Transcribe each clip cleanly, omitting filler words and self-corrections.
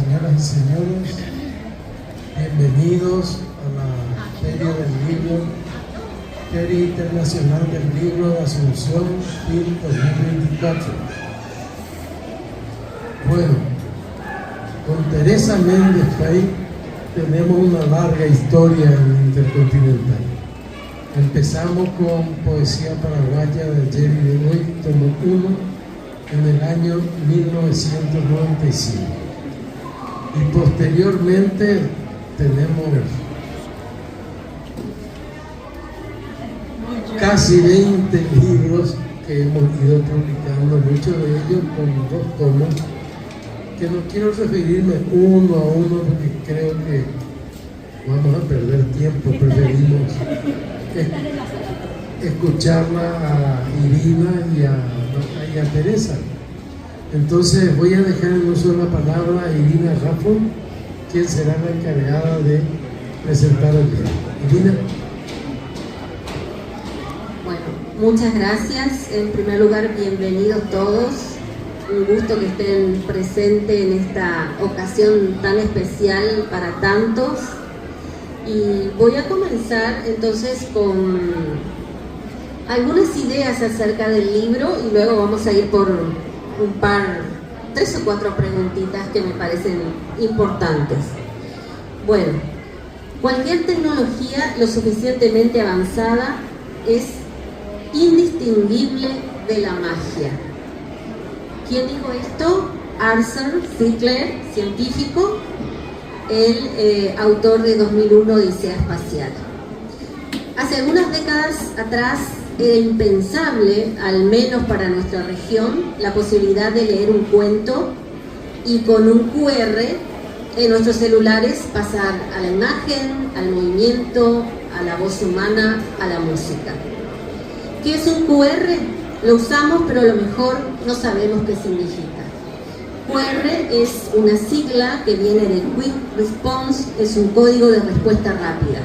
Señoras y señores, bienvenidos a la Feria del Libro, Feria Internacional del Libro de Asunción, FIL 2024. Bueno, con Teresa Méndez Fey tenemos una larga historia en Intercontinental. Empezamos con Poesía Paraguaya de Jerry DeWitt, tomo 1, en el año 1995. Y posteriormente tenemos casi 20 libros que hemos ido publicando, muchos de ellos con 2 tomos, que no quiero referirme uno a uno porque creo que vamos a perder tiempo. Preferimos escucharla a Irina y a Teresa. Entonces voy a dejar en uso la palabra a Irina Raffo, quien será la encargada de presentar el libro. Irina. Bueno, muchas gracias. En primer lugar, bienvenidos todos. Un gusto que estén presentes en esta ocasión tan especial para tantos. Y voy a comenzar entonces con algunas ideas acerca del libro y luego vamos a ir por 3 o 4 preguntitas que me parecen importantes. Bueno, cualquier tecnología lo suficientemente avanzada es indistinguible de la magia. ¿Quién dijo esto? Arthur C. Clarke, científico, el autor de 2001 Odisea Espacial. Hace algunas décadas atrás era impensable, al menos para nuestra región, la posibilidad de leer un cuento y con un QR en nuestros celulares pasar a la imagen, al movimiento, a la voz humana, a la música. ¿Qué es un QR? Lo usamos, pero a lo mejor no sabemos qué significa. QR es una sigla que viene de Quick Response, es un código de respuesta rápida.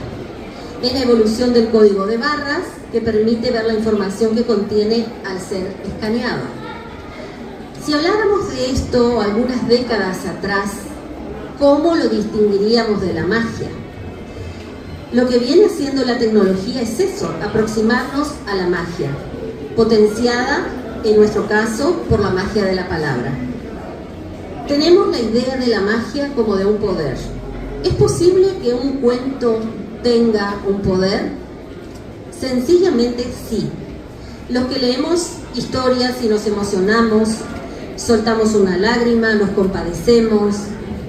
Es la evolución del código de barras que permite ver la información que contiene al ser escaneado. Si habláramos de esto algunas décadas atrás, ¿cómo lo distinguiríamos de la magia? Lo que viene haciendo la tecnología es eso, aproximarnos a la magia, potenciada, en nuestro caso, por la magia de la palabra. Tenemos la idea de la magia como de un poder. ¿Es posible que un cuento tenga un poder? Sencillamente sí. Los que leemos historias y nos emocionamos, soltamos una lágrima, nos compadecemos,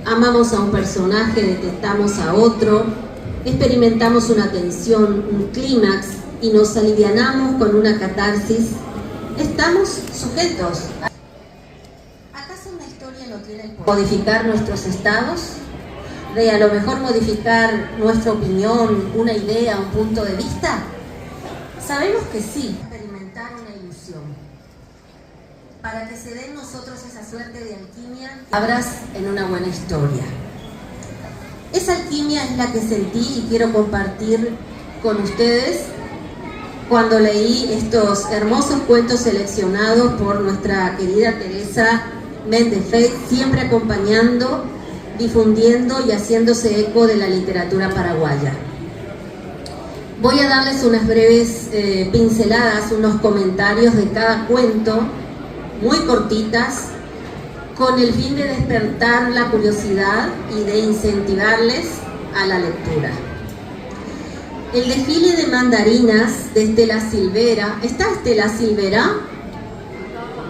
amamos a un personaje, detestamos a otro, experimentamos una tensión, un clímax y nos alivianamos con una catarsis, estamos sujetos. ¿Acaso una historia no tiene el poder de modificar nuestros estados? De a lo mejor modificar nuestra opinión, una idea, un punto de vista? Sabemos que sí, experimentar una ilusión. Para que se dé en nosotros esa suerte de alquimia, habrás en una buena historia. Esa alquimia es la que sentí y quiero compartir con ustedes cuando leí estos hermosos cuentos seleccionados por nuestra querida Teresa Méndez Fey, siempre acompañando, difundiendo y haciéndose eco de la literatura paraguaya. Voy a darles unas breves pinceladas, unos comentarios de cada cuento, muy cortitas, con el fin de despertar la curiosidad y de incentivarles a la lectura. El desfile de mandarinas de Estela Silvera. ¿Está Estela Silvera?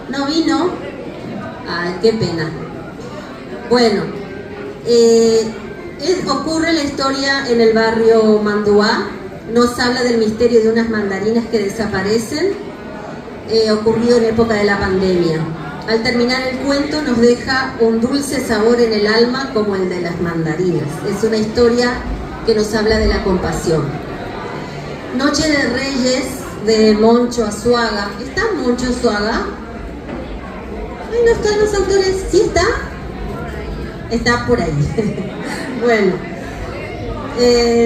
¿No vino? Ay, qué pena. Bueno, ocurre la historia en el barrio Manduá. Nos habla del misterio de unas mandarinas que desaparecen, ocurrido en época de la pandemia. Al terminar el cuento nos deja un dulce sabor en el alma como el de las mandarinas. Es una historia que nos habla de la compasión. Noche de Reyes de Moncho Azuaga. ¿Está Moncho Azuaga? Ay, no están los autores. ¿Sí está? Está por ahí. Bueno,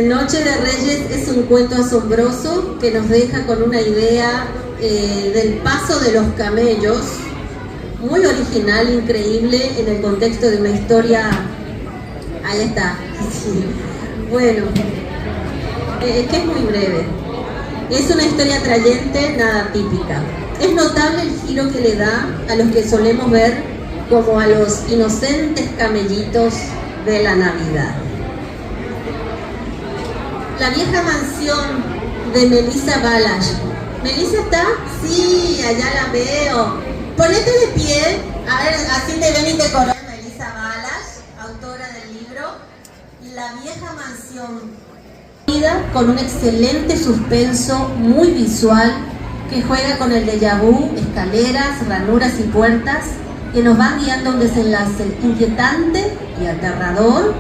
Noche de Reyes es un cuento asombroso que nos deja con una idea del paso de los camellos, muy original, increíble, en el contexto de una historia Ahí está. Sí. Bueno, es que es muy breve. Es una historia atrayente, nada típica. Es notable el giro que le da a los que solemos ver como a los inocentes camellitos de la Navidad. La vieja mansión de Melissa Balash. ¿Melissa está? Sí, allá la veo. Ponete de pie, a ver, así te ven y te conocen. Melissa Balash, autora del libro La vieja mansión. Con un excelente suspenso muy visual que juega con el déjà vu, escaleras, ranuras y puertas que nos van guiando a un desenlace inquietante y aterrador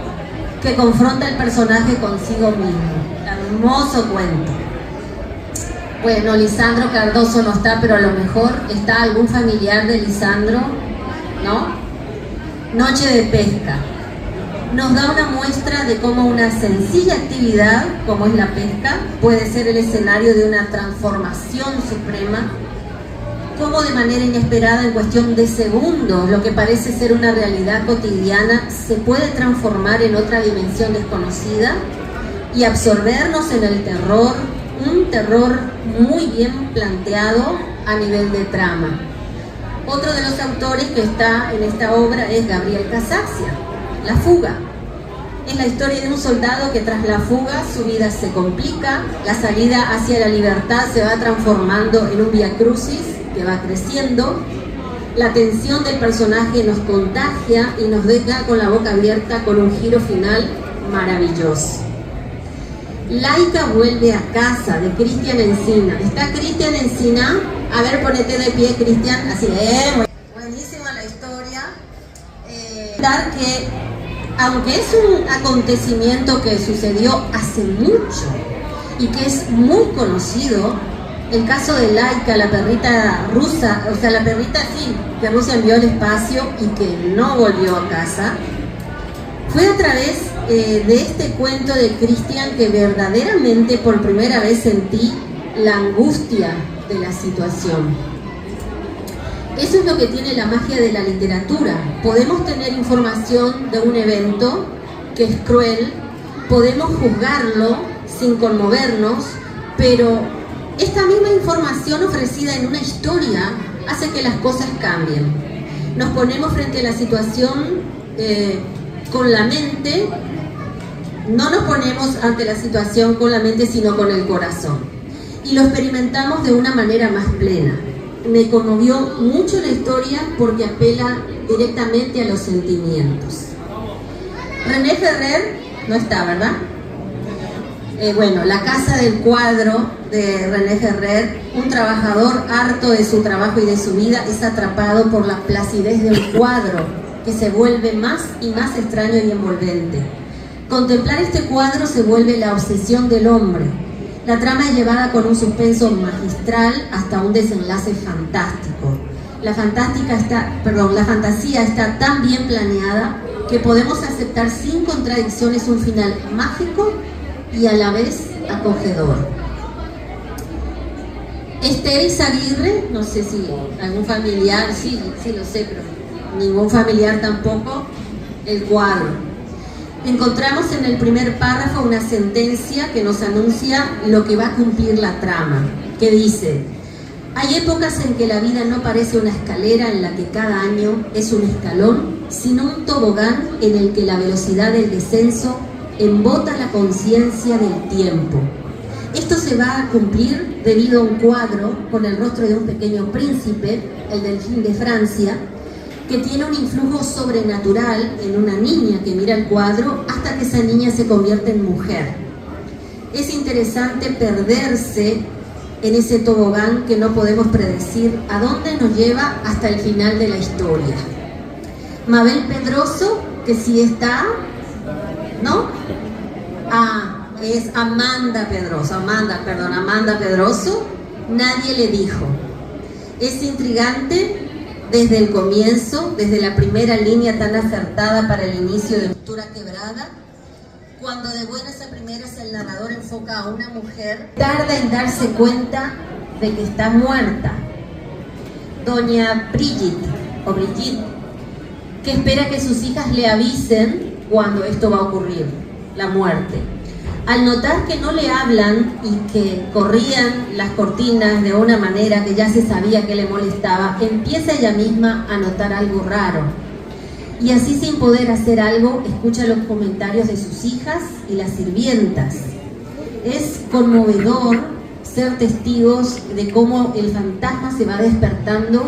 que confronta al personaje consigo mismo. Hermoso cuento. Bueno, Lisandro Cardoso no está, pero a lo mejor está algún familiar de Lisandro, ¿no? Noche de pesca. Nos da una muestra de cómo una sencilla actividad, como es la pesca, puede ser el escenario de una transformación suprema, cómo de manera inesperada, en cuestión de segundos, lo que parece ser una realidad cotidiana se puede transformar en otra dimensión desconocida y absorbernos en el terror, un terror muy bien planteado a nivel de trama. Otro de los autores que está en esta obra es Gabriel Casaccia. La fuga. Es la historia de un soldado que tras la fuga su vida se complica, la salida hacia la libertad se va transformando en un viacrucis que va creciendo, la tensión del personaje nos contagia y nos deja con la boca abierta con un giro final maravilloso. Laika vuelve a casa, de Cristian Encina. ¿Está Cristian Encina? A ver, ponete de pie, Cristian. Así es. Buenísima la historia. Que aunque es un acontecimiento que sucedió hace mucho y que es muy conocido, el caso de Laika, la perrita rusa, o sea, la perrita sí, que Rusia envió al espacio y que no volvió a casa, fue a través de este cuento de Cristian que verdaderamente por primera vez sentí la angustia de la situación. Eso es lo que tiene la magia de la literatura. Podemos tener información de un evento que es cruel, podemos juzgarlo sin conmovernos, pero esta misma información ofrecida en una historia hace que las cosas cambien. Nos ponemos frente a la situación con la mente, no nos ponemos ante la situación con la mente, sino con el corazón. Y lo experimentamos de una manera más plena. Me conmovió mucho la historia porque apela directamente a los sentimientos. René Ferrer no está, ¿verdad? Bueno, La casa del cuadro de René Ferrer. Un trabajador harto de su trabajo y de su vida es atrapado por la placidez de un cuadro que se vuelve más y más extraño y envolvente. Contemplar este cuadro se vuelve la obsesión del hombre. La trama es llevada con un suspenso magistral hasta un desenlace fantástico. La fantasía está tan bien planeada que podemos aceptar sin contradicciones un final mágico y a la vez acogedor. Esther Izaguirre, no sé si algún familiar, sí lo sé, pero ningún familiar tampoco, El cuadro. Encontramos en el primer párrafo una sentencia que nos anuncia lo que va a cumplir la trama, que dice: hay épocas en que la vida no parece una escalera en la que cada año es un escalón, sino un tobogán en el que la velocidad del descenso embota la conciencia del tiempo. Esto se va a cumplir debido a un cuadro con el rostro de un pequeño príncipe, el delfín de Francia, que tiene un influjo sobrenatural en una niña que mira el cuadro hasta que esa niña se convierte en mujer. Es interesante perderse en ese tobogán que no podemos predecir a dónde nos lleva hasta el final de la historia. Mabel Pedroso, que sí está, ¿no? Es Amanda Pedroso, Amanda Pedroso, Nadie le dijo. Es intrigante desde el comienzo, desde la primera línea tan acertada para el inicio de Cultura Quebrada, cuando de buenas a primeras el narrador enfoca a una mujer, tarda en darse cuenta de que está muerta. Doña Brigitte, que espera que sus hijas le avisen cuando esto va a ocurrir, la muerte. Al notar que no le hablan y que corrían las cortinas de una manera que ya se sabía que le molestaba, empieza ella misma a notar algo raro. Y así, sin poder hacer algo, escucha los comentarios de sus hijas y las sirvientas. Es conmovedor ser testigos de cómo el fantasma se va despertando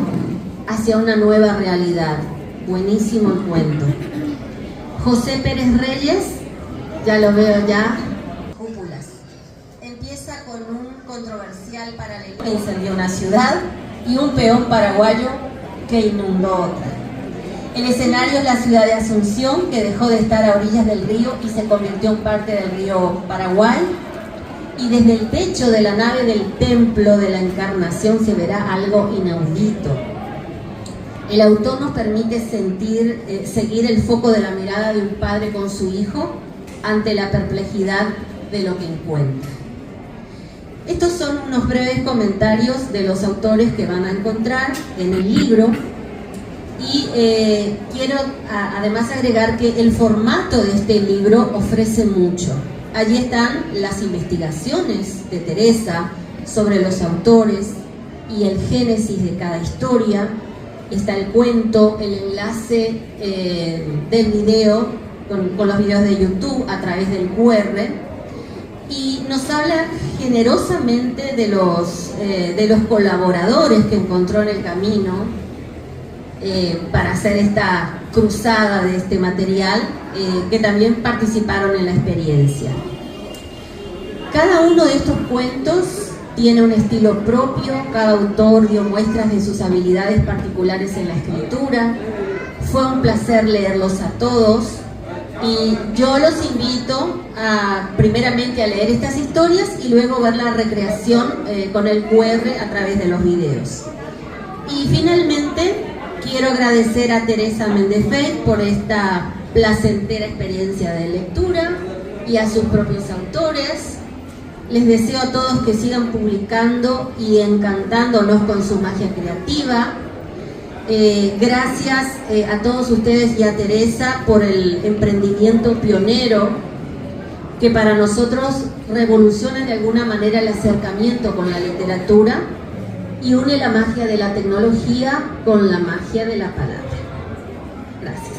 hacia una nueva realidad. Buenísimo el cuento. José Pérez Reyes, ya lo veo ya. Cúpulas. Empieza con un controversial paralelo que incendió una ciudad y un peón paraguayo que inundó otra. El escenario es la ciudad de Asunción, que dejó de estar a orillas del río y se convirtió en parte del río Paraguay. Y desde el techo de la nave del templo de la Encarnación se verá algo inaudito. El autor nos permite seguir el foco de la mirada de un padre con su hijo ante la perplejidad de lo que encuentra. Estos son unos breves comentarios de los autores que van a encontrar en el libro y quiero además agregar que el formato de este libro ofrece mucho. Allí están las investigaciones de Teresa sobre los autores y el génesis de cada historia. Está el cuento, el enlace del video con los videos de YouTube a través del QR, y nos habla generosamente de los colaboradores que encontró en el camino para hacer esta cruzada de este material, que también participaron en la experiencia. Cada uno de estos cuentos tiene un estilo propio, cada autor dio muestras de sus habilidades particulares en la escritura. Fue un placer leerlos a todos y yo los invito primeramente a leer estas historias y luego ver la recreación con el QR a través de los videos. Y finalmente quiero agradecer a Teresa Méndez Fey por esta placentera experiencia de lectura y a sus propios autores. Les deseo a todos que sigan publicando y encantándonos con su magia creativa. Gracias a todos ustedes y a Teresa por el emprendimiento pionero que para nosotros revoluciona de alguna manera el acercamiento con la literatura y une la magia de la tecnología con la magia de la palabra. Gracias.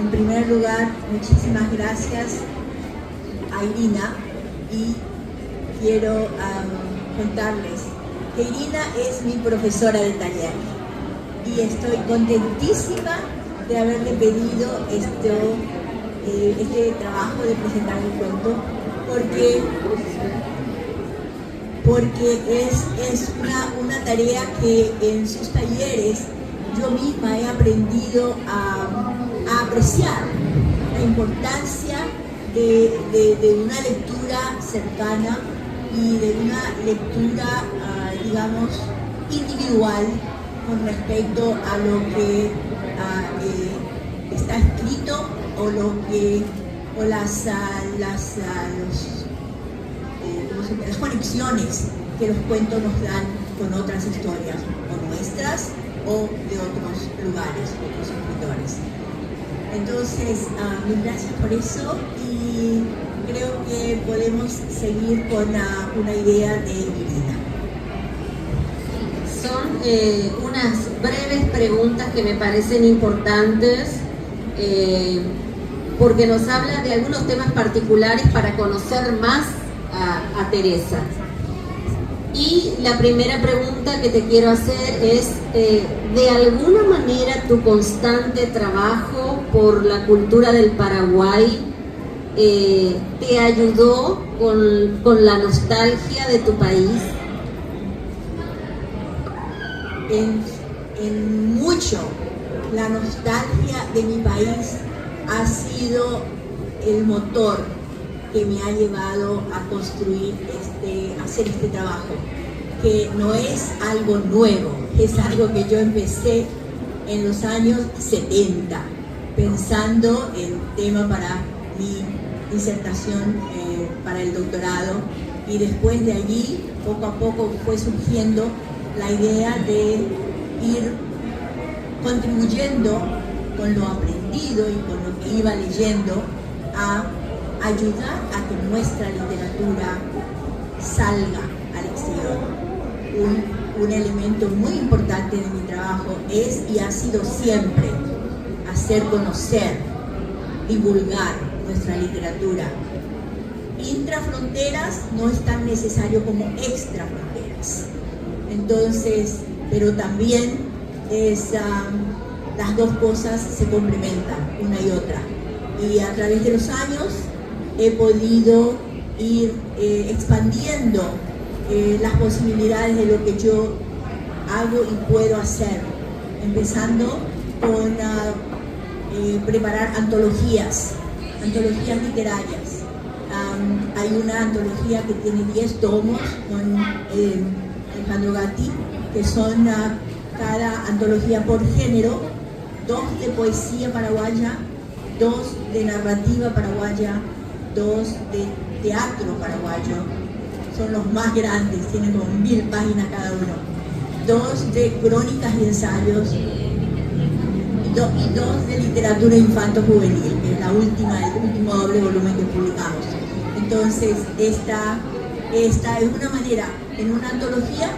En primer lugar, muchísimas gracias a Irina, y quiero contarles que Irina es mi profesora de taller y estoy contentísima de haberle pedido este trabajo de presentar un cuento, porque es una tarea que en sus talleres yo misma he aprendido a apreciar la importancia de una lectura cercana y de una lectura, digamos, individual con respecto a lo que está escrito o las conexiones que los cuentos nos dan con otras historias, o nuestras o de otros lugares, otros escritores. Entonces, mil gracias por eso, y creo que podemos seguir con una idea de Irina. Son unas breves preguntas que me parecen importantes porque nos habla de algunos temas particulares para conocer más a Teresa. Y la primera pregunta que te quiero hacer es, ¿de alguna manera tu constante trabajo por la cultura del Paraguay te ayudó con la nostalgia de tu país? En mucho, la nostalgia de mi país ha sido el motor que me ha llevado a construir hacer este trabajo, que no es algo nuevo, es algo que yo empecé en los años 70, pensando en tema para mi disertación para el doctorado, y después de allí poco a poco fue surgiendo la idea de ir contribuyendo con lo aprendido y con lo que iba leyendo a ayudar a que nuestra literatura salga al exterior. Un elemento muy importante de mi trabajo es y ha sido siempre hacer conocer, divulgar nuestra literatura. Intrafronteras no es tan necesario como extrafronteras. Entonces, pero también las dos cosas se complementan una y otra. Y a través de los años he podido ir expandiendo las posibilidades de lo que yo hago y puedo hacer, empezando con preparar antologías literarias. Hay una antología que tiene 10 tomos con Alejandro Gatti, que son cada antología por género, 2 de poesía paraguaya, 2 de narrativa paraguaya, 2 de teatro paraguayo. Son los más grandes, tienen como 1000 páginas cada uno. 2 de crónicas y ensayos, y 2 de literatura infanto-juvenil, que es el último doble volumen que publicamos. Entonces, esta es una manera, en una antología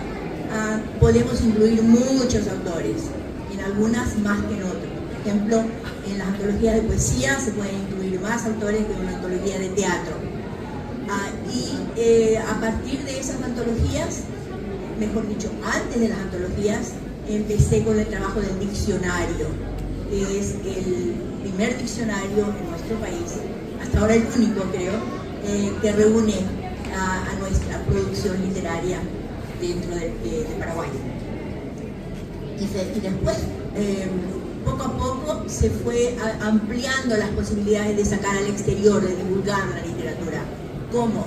podemos incluir muchos autores, en algunas más que en otras. Por ejemplo, en las antologías de poesía se pueden incluir más autores que en una antología de teatro. A partir de esas antologías, mejor dicho, antes de las antologías, empecé con el trabajo del diccionario, que es el primer diccionario en nuestro país, hasta ahora el único creo, que reúne a nuestra producción literaria dentro de Paraguay. Y después, poco a poco, se fue ampliando las posibilidades de sacar al exterior, de divulgar la literatura. ¿Cómo?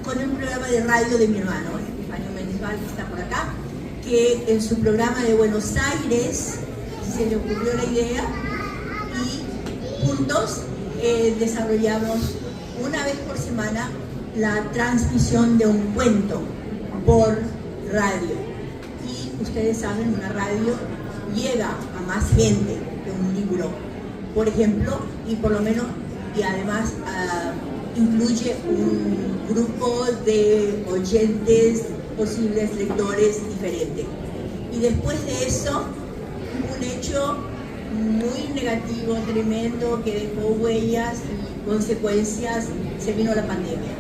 Con un programa de radio de mi hermano, Epifanio Méndez Val, que está por acá, que en su programa de Buenos Aires se le ocurrió la idea y juntos desarrollamos una vez por semana la transmisión de un cuento por radio. Y ustedes saben, una radio llega a más gente que un libro, por ejemplo, y además incluye un grupo de oyentes, posibles lectores diferentes. Y después de eso, un hecho muy negativo, tremendo, que dejó huellas y consecuencias, se vino la pandemia.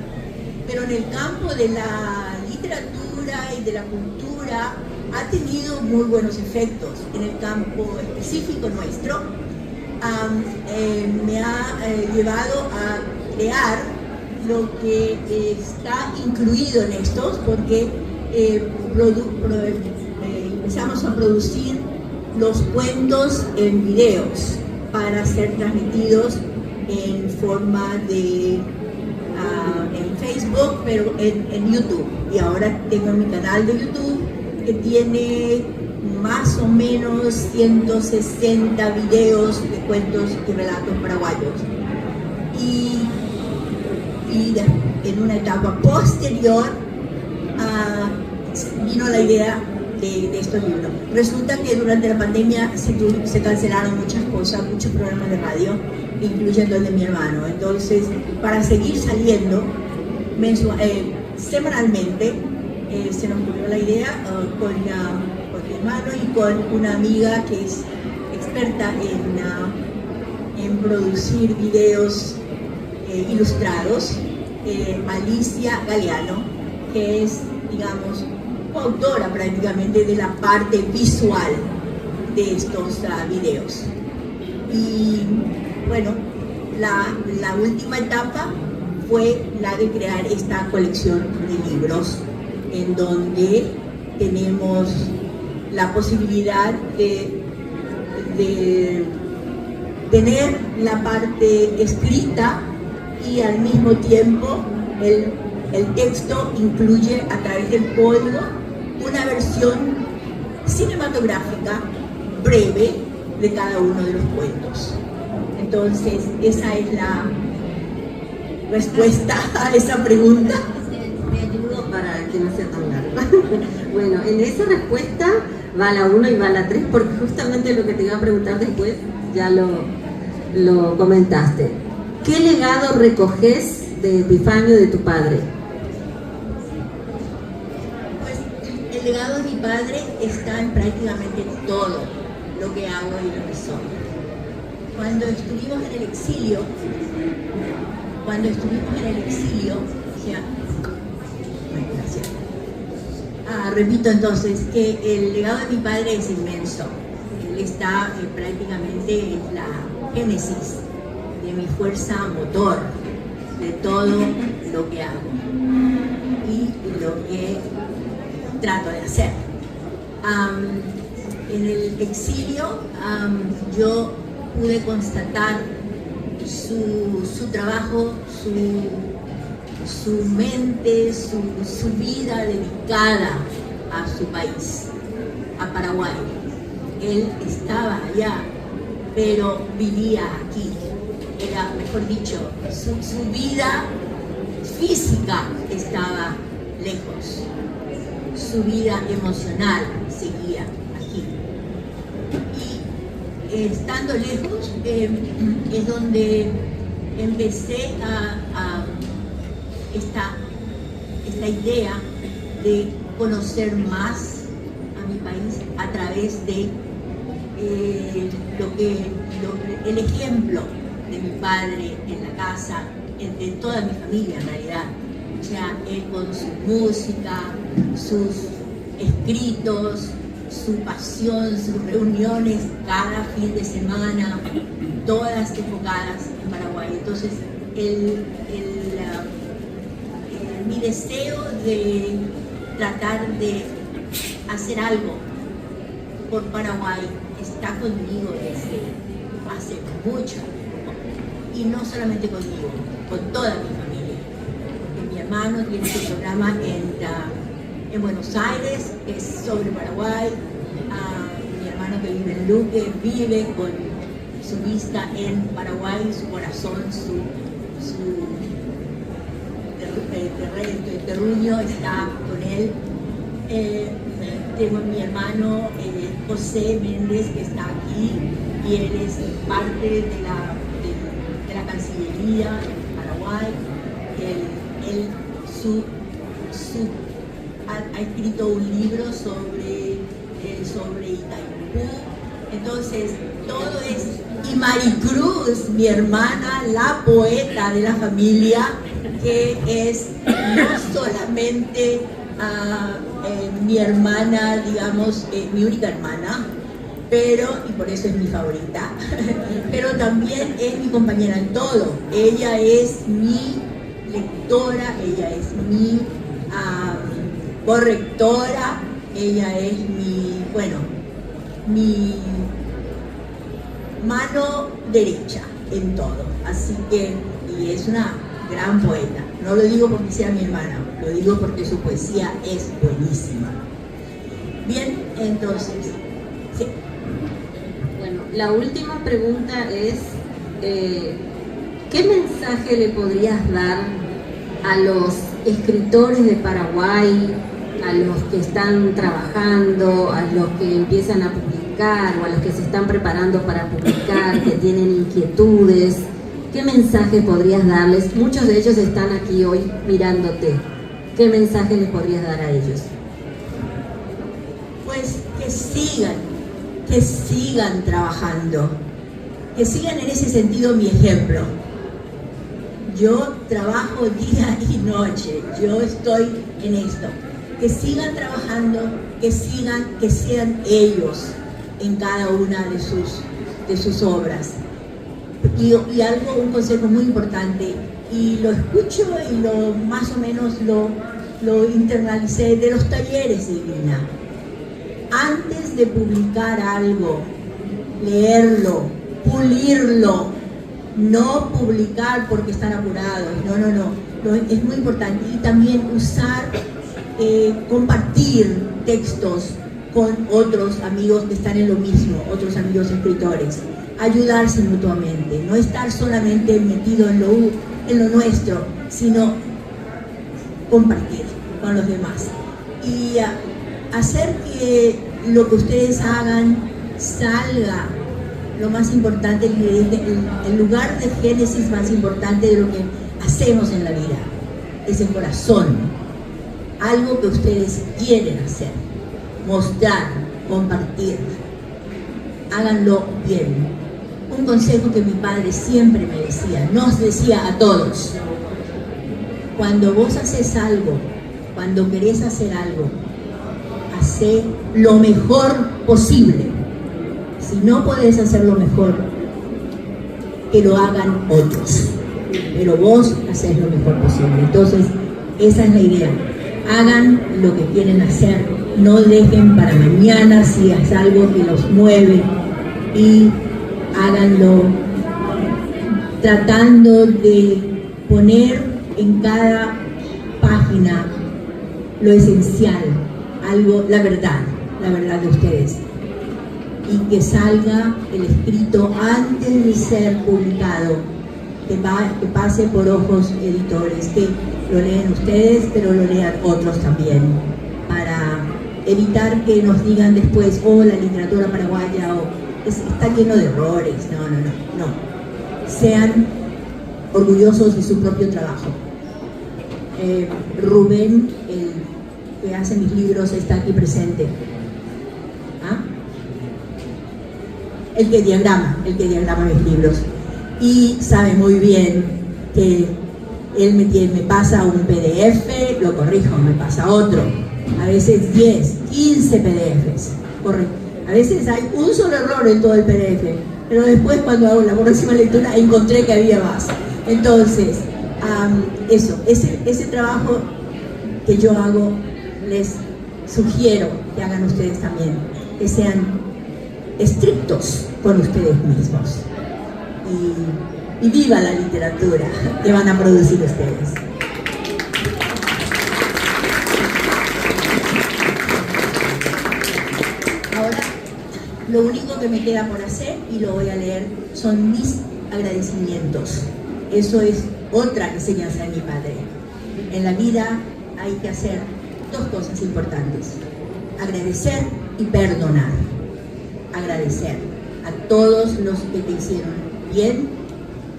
Pero en el campo de la literatura y de la cultura ha tenido muy buenos efectos. En el campo específico nuestro, me ha llevado a crear lo que está incluido en estos, porque empezamos a producir los cuentos en videos para ser transmitidos en forma de en Facebook, pero en YouTube. Y ahora tengo mi canal de YouTube que tiene más o menos 160 videos de cuentos y relatos paraguayos. Y en una etapa posterior vino la idea de estos libros. Resulta que durante la pandemia se cancelaron muchas cosas, muchos programas de radio, incluyendo el de mi hermano. Entonces, para seguir saliendo semanalmente, se nos ocurrió la idea con mi hermano y con una amiga que es experta en producir videos ilustrados, Alicia Galeano, que es, digamos, coautora prácticamente de la parte visual de estos videos. Y bueno, la última etapa fue la de crear esta colección de libros, en donde tenemos la posibilidad de tener la parte escrita y al mismo tiempo el texto incluye a través del código una versión cinematográfica breve de cada uno de los cuentos. Entonces, esa es respuesta a esa pregunta. Me ayudo para que no sea tan largo. Bueno, en esa respuesta va la 1 y va la 3, porque justamente lo que te iba a preguntar después ya lo comentaste. ¿Qué legado recoges de Epifanio, de tu padre? Pues el legado de mi padre está en prácticamente todo lo que hago y lo que soy. Cuando estuvimos en el exilio, o sea, bueno, gracias. Repito entonces que el legado de mi padre es inmenso. Él está prácticamente en la génesis de mi fuerza motor, de todo lo que hago y lo que trato de hacer. En el exilio yo pude constatar su trabajo, su mente, su vida dedicada a su país, a Paraguay. Él estaba allá, pero vivía aquí. Era, mejor dicho, su vida física estaba lejos. Su vida emocional seguía aquí. Y estando lejos es donde empecé a esta idea de conocer más a mi país a través de el ejemplo de mi padre en la casa, de toda mi familia en realidad. O sea, él con su música, sus escritos, su pasión, sus reuniones cada fin de semana, todas enfocadas en Paraguay. Entonces, mi deseo de tratar de hacer algo por Paraguay está conmigo desde hace mucho tiempo. Y no solamente conmigo, con toda mi familia. Porque mi hermano tiene su programa en Buenos Aires, que es sobre Paraguay. Mi hermano que vive en Luque vive con su vista en Paraguay, su corazón, su terruño está con él. Tengo a mi hermano José Méndez, que está aquí, y él es parte de la Cancillería en Paraguay. Él ha escrito un libro sobre Itaipú. Entonces, todo es... Y Maricruz, mi hermana, la poeta de la familia, que es no solamente mi hermana, digamos, mi única hermana, y por eso es mi favorita, pero también es mi compañera en todo. Ella es mi lectora, ella es mi correctora, ella es mi mano derecha en todo. Así que, y es una gran poeta. No lo digo porque sea mi hermana, lo digo porque su poesía es buenísima. Bien, entonces, sí. Bueno, la última pregunta es, ¿qué mensaje le podrías dar a los escritores de Paraguay, a los que están trabajando, a los que empiezan a publicar o a los que se están preparando para publicar, que tienen inquietudes? ¿Qué mensaje podrías darles? Muchos de ellos están aquí hoy mirándote. ¿Qué mensaje les podrías dar a ellos? Pues que sigan trabajando, que sigan en ese sentido mi ejemplo. Yo trabajo día y noche, yo estoy en esto. Que sigan trabajando, que sean ellos en cada una de sus obras. Y un consejo muy importante, y lo escucho y lo más o menos lo internalicé de los talleres de Irina. Antes de publicar algo, leerlo, pulirlo, no publicar porque están apurados, no, es muy importante. Y también compartir textos con otros amigos que están en lo mismo, otros amigos escritores. Ayudarse mutuamente, no estar solamente metido en en lo nuestro, sino compartir con los demás y hacer que lo que ustedes hagan salga lo más importante, el lugar de génesis más importante de lo que hacemos en la vida, es el corazón, algo que ustedes quieren hacer, mostrar, compartir, háganlo bien. Un consejo que mi padre siempre me decía, nos decía a todos: cuando vos haces algo, cuando querés hacer algo, hacé lo mejor posible. Si no podés hacerlo mejor, que lo hagan otros, pero vos hacés lo mejor posible. Entonces, esa es la idea. Hagan lo que quieren hacer, no dejen para mañana si es algo que los mueve, y háganlo tratando de poner en cada página lo esencial, algo, la verdad de ustedes, y que salga el escrito antes de ser publicado, que pase por ojos editores, que lo leen ustedes, pero lo lean otros también, para evitar que nos digan después, oh, la literatura paraguaya está lleno de errores. No. Sean orgullosos de su propio trabajo. Rubén, el que hace mis libros, está aquí presente. El que diagrama mis libros, y sabe muy bien que él me pasa un PDF, lo corrijo, me pasa otro, a veces 10, 15 PDFs, a veces hay un solo error en todo el PDF, pero después cuando hago la próxima lectura encontré que había más. Entonces, ese trabajo que yo hago, les sugiero que hagan ustedes también, que sean estrictos con ustedes mismos, y viva la literatura que van a producir ustedes. Ahora, lo único que me queda por hacer, y lo voy a leer, son mis agradecimientos. Eso es otra enseñanza de mi padre. En la vida hay que hacer dos cosas importantes: agradecer y perdonar. Agradecer a todos los que te hicieron bien,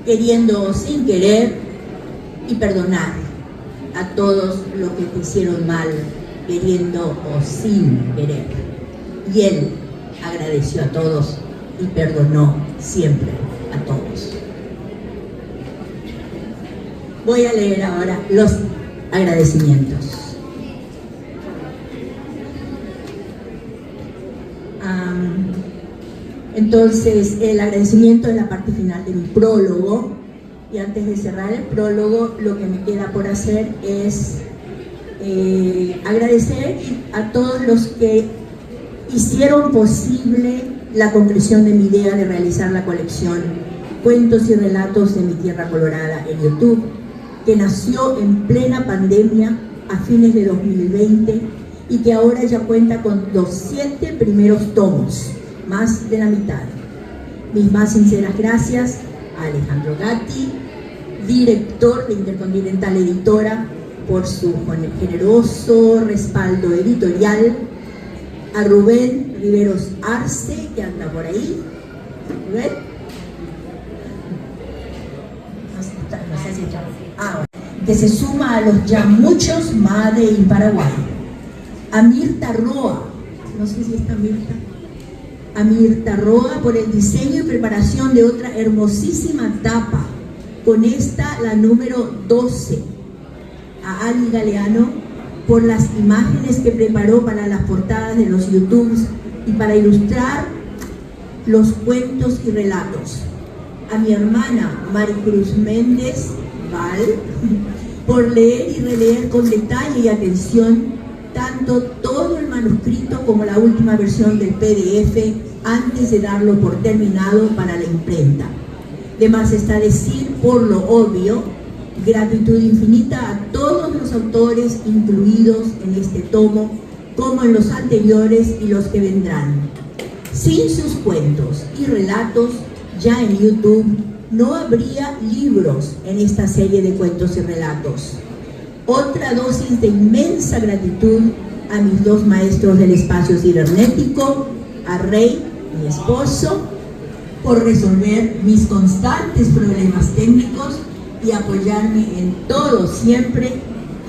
queriendo o sin querer, y perdonar a todos los que te hicieron mal, queriendo o sin querer. Y él agradeció a todos y perdonó siempre a todos. Voy a leer ahora los agradecimientos. Entonces, el agradecimiento es la parte final de mi prólogo, y antes de cerrar el prólogo, lo que me queda por hacer es agradecer a todos los que hicieron posible la concreción de mi idea de realizar la colección Cuentos y Relatos de mi Tierra Colorada en YouTube, que nació en plena pandemia a fines de 2020 y que ahora ya cuenta con los 7 primeros tomos, más de la mitad. Mis más sinceras gracias a Alejandro Gatti, director de Intercontinental Editora, por su generoso respaldo editorial, a Rubén Riveros Arce, que anda por ahí. ¿Rubén? No sé si que se suma a los ya muchos Made in Paraguay. A Mirta Roa, no sé si está Mirta. A Mirta Roa por el diseño y preparación de otra hermosísima tapa, con esta la número 12. A Ali Galeano por las imágenes que preparó para las portadas de los YouTubes y para ilustrar los cuentos y relatos. A mi hermana Maricruz Méndez Val por leer y releer con detalle y atención tanto todo el manuscrito como la última versión del PDF antes de darlo por terminado para la imprenta. De más está decir, por lo obvio, gratitud infinita a todos los autores incluidos en este tomo, como en los anteriores y los que vendrán. Sin sus cuentos y relatos, ya en YouTube no habría libros en esta serie de cuentos y relatos. Otra dosis de inmensa gratitud a mis dos maestros del espacio cibernético, a Rey, mi esposo, por resolver mis constantes problemas técnicos y apoyarme en todo siempre,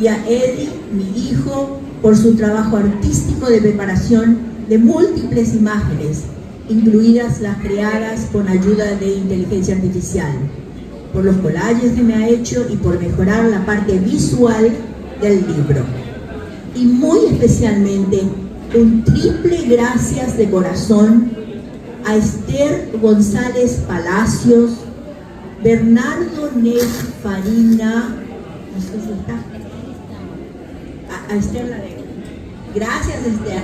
y a Eddie, mi hijo, por su trabajo artístico de preparación de múltiples imágenes, incluidas las creadas con ayuda de inteligencia artificial, por los collages que me ha hecho y por mejorar la parte visual del libro. Y muy especialmente, un triple gracias de corazón a Esther González Palacios, Bernardo Nez Farina, no sé si está, a Esther la de, gracias Esther,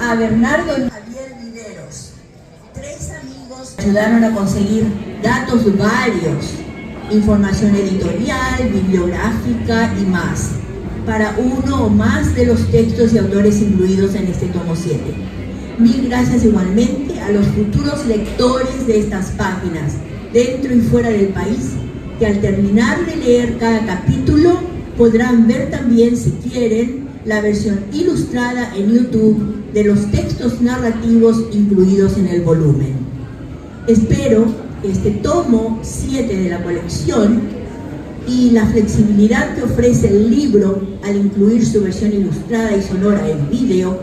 a Bernardo Javier Viveros. Tres amigos ayudaron a conseguir datos varios, información editorial, bibliográfica y más, para uno o más de los textos y autores incluidos en este tomo 7. Mil gracias igualmente a los futuros lectores de estas páginas, dentro y fuera del país, que al terminar de leer cada capítulo podrán ver también, si quieren, la versión ilustrada en YouTube de los textos narrativos incluidos en el volumen. Espero que este tomo 7 de la colección y la flexibilidad que ofrece el libro al incluir su versión ilustrada y sonora en vídeo,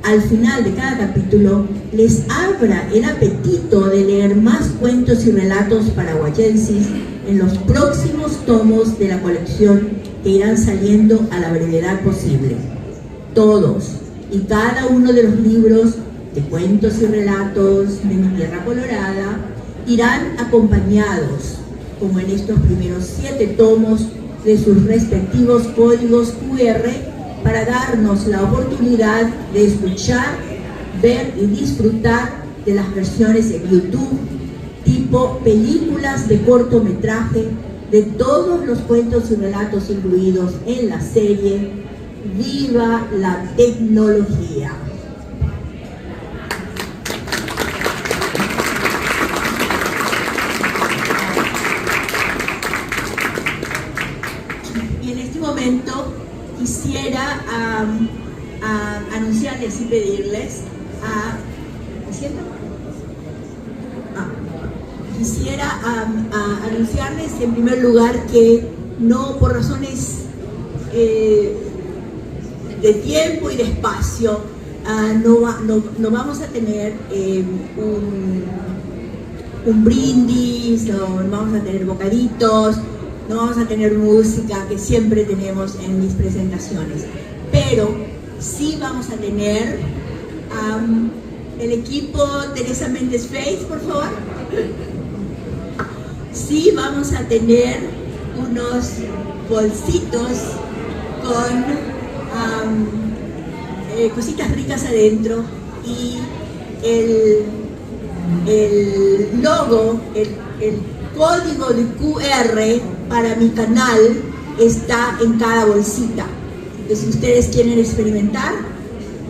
al final de cada capítulo les abra el apetito de leer más cuentos y relatos paraguayenses en los próximos tomos de la colección que irán saliendo a la brevedad posible. Todos y cada uno de los libros de cuentos y relatos de mi tierra colorada irán acompañados, como en estos primeros 7 tomos, de sus respectivos códigos QR para darnos la oportunidad de escuchar, ver y disfrutar de las versiones en YouTube, tipo películas de cortometraje, de todos los cuentos y relatos incluidos en la serie. ¡Viva la tecnología! Y en este momento quisiera anunciarles y pedirles quisiera anunciarles en primer lugar que no, por razones de tiempo y de espacio, no vamos a tener un brindis, no vamos a tener bocaditos, no vamos a tener música que siempre tenemos en mis presentaciones, pero sí vamos a tener el equipo Teresa Méndez Face, por favor. Sí vamos a tener unos bolsitos con cositas ricas adentro, y el logo, el código de QR para mi canal está en cada bolsita. Entonces, si ustedes quieren experimentar,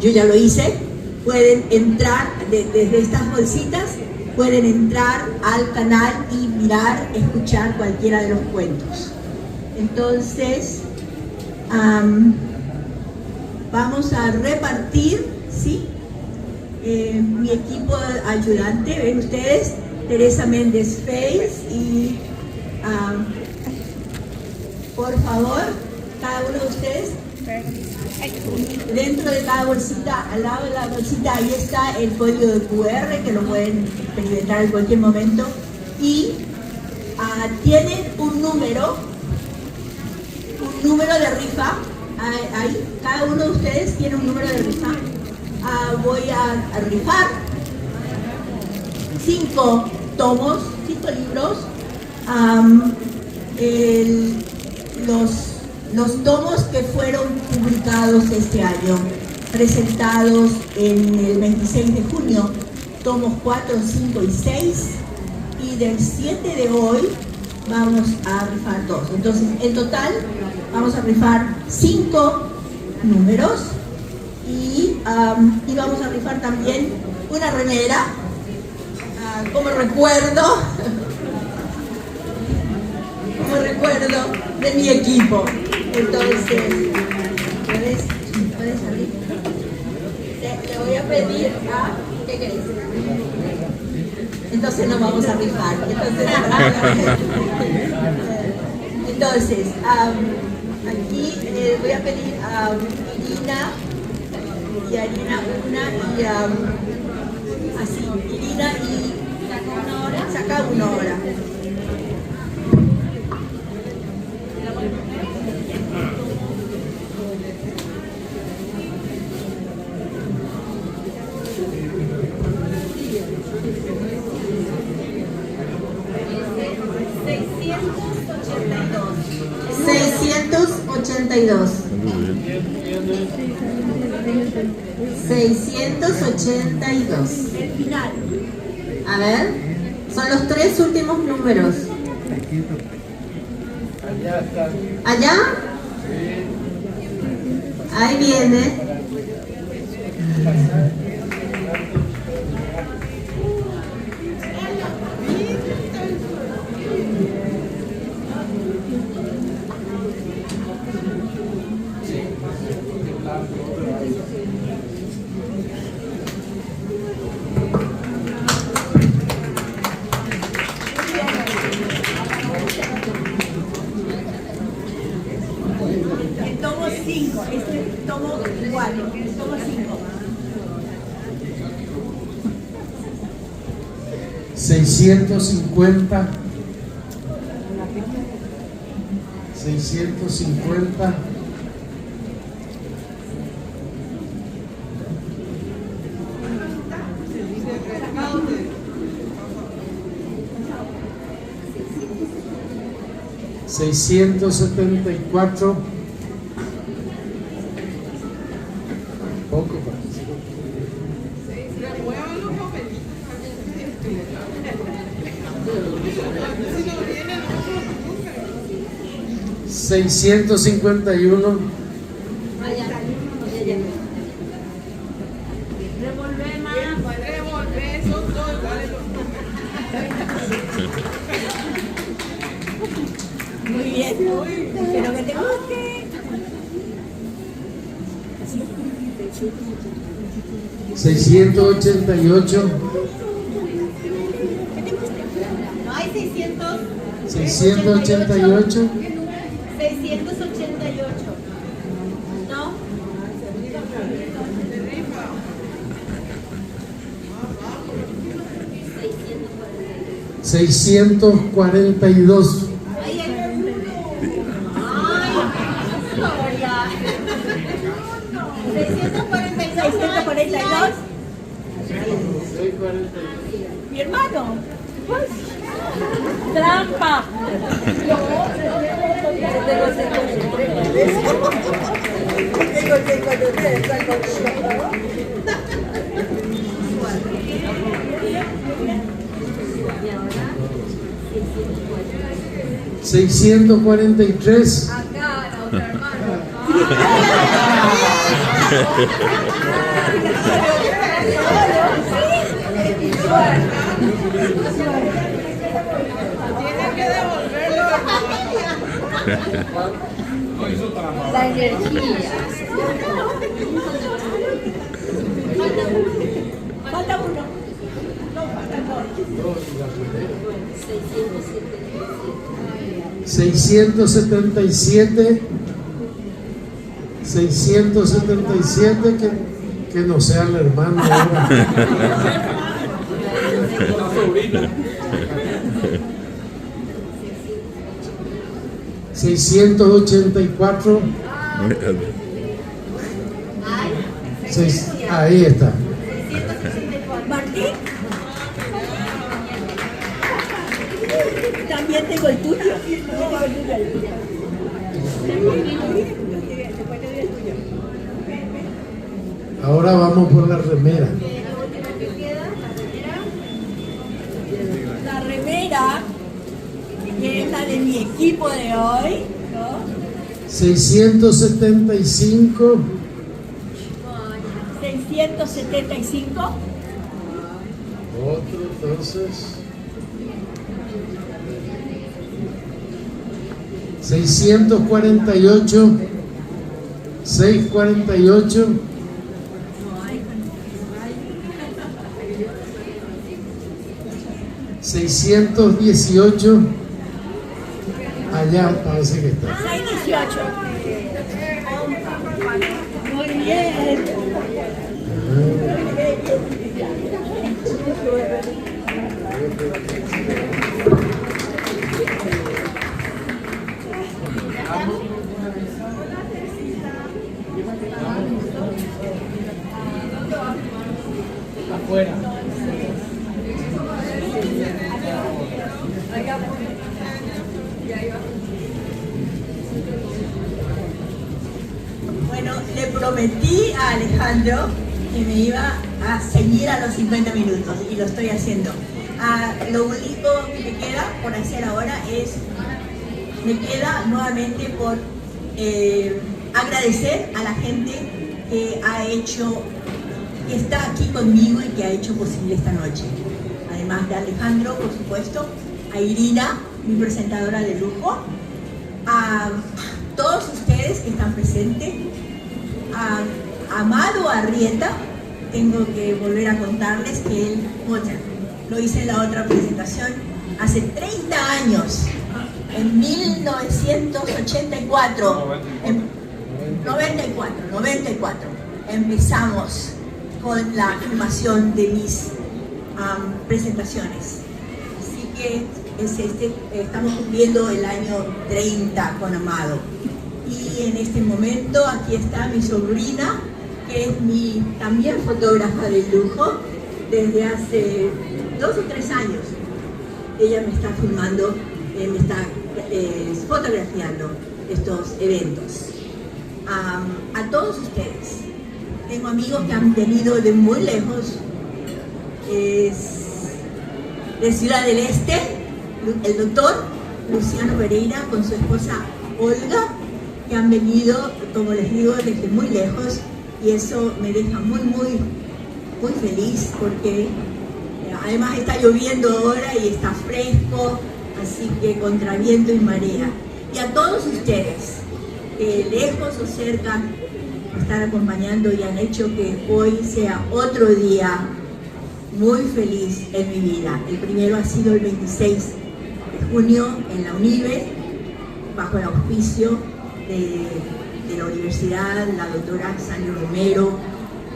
yo ya lo hice, pueden entrar desde estas bolsitas, pueden entrar al canal y mirar, escuchar cualquiera de los cuentos. Entonces, vamos a repartir, ¿sí? Mi equipo ayudante, ven ustedes, Teresa Méndez Face, y por favor, cada uno de ustedes, dentro de cada bolsita, al lado de la bolsita, ahí está el código de QR, que lo pueden experimentar en cualquier momento, y tienen un número de rifa. Ahí, cada uno de ustedes tiene un número de rifa. Voy a rifar 5 tomos, 5 libros, los tomos que fueron publicados este año, presentados en el 26 de junio, tomos 4, 5 y 6, y del 7 de hoy vamos a rifar 2. Entonces, en total vamos a rifar 5 números, y vamos a rifar también una remera como recuerdo recuerdo de mi equipo. Entonces, ¿puedes abrir? Le voy a pedir a... ¿Qué querés? Entonces nos vamos a rifar. Entonces, aquí voy a pedir a Irina y a Irina una y así, Irina y saca una hora. $682. El final. A ver, son los 3 últimos números. ¿Allá? Ahí viene. El tomo 5, este tomo 4, el tomo 5. 650. 650. 674. Poco parece. 651. Muy bien, espero que te guste. 688. No hay 600. 688. 688. ¿No? 642. Ahí hay. Ay, historia. 642. Mi hermano. Trampa. $643. Acá, la otra hermano. Tiene que devolverlo. La energía. Falta uno. No, faltan dos. 677. 677 que no sea el hermano ahora. 684. Ahí está. Martín. También tengo el tuyo. Ahora vamos por la remera. La remera, que es la de mi equipo de hoy, ¿no? 675. 675. Otro, entonces. 648, 648, 618, allá parece que está. 618. Muy bien. Afuera. Bueno, le prometí a Alejandro que me iba a seguir a los 50 minutos y lo estoy haciendo. Lo único que me queda por hacer ahora me queda nuevamente por agradecer a la gente que que está aquí conmigo y que ha hecho posible esta noche. Además de Alejandro, por supuesto, a Irina, mi presentadora de lujo, a todos ustedes que están presentes, a Amado Arrieta. Tengo que volver a contarles que él, lo hice en la otra presentación, hace 30 años, en 1984, 94, empezamos con la filmación de mis presentaciones. Así que estamos cumpliendo el año 30 con Amado. Y en este momento aquí está mi sobrina, que es mi también fotógrafa de lujo desde hace 2 o 3 años. Ella me está filmando, me está fotografiando estos eventos. A todos ustedes, tengo amigos que han venido de muy lejos, de Ciudad del Este, el doctor Luciano Pereira con su esposa Olga, que han venido, como les digo, desde muy lejos, y eso me deja muy feliz, porque además está lloviendo ahora y está fresco, así que contra viento y marea. Y a todos ustedes, que lejos o cerca me están acompañando y han hecho que hoy sea otro día muy feliz en mi vida. El primero ha sido el 26 de junio en la UNIBE, bajo el auspicio de la universidad, la doctora Sandra Romero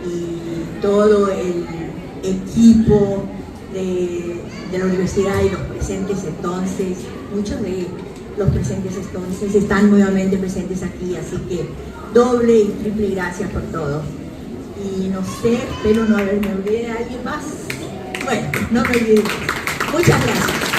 y todo el equipo de la universidad y los presentes entonces. Muchos de los presentes entonces están nuevamente presentes aquí, así que doble y triple gracias por todo. Y no sé, espero no haberme olvidado de alguien más. Bueno, no me olvidé. Muchas gracias.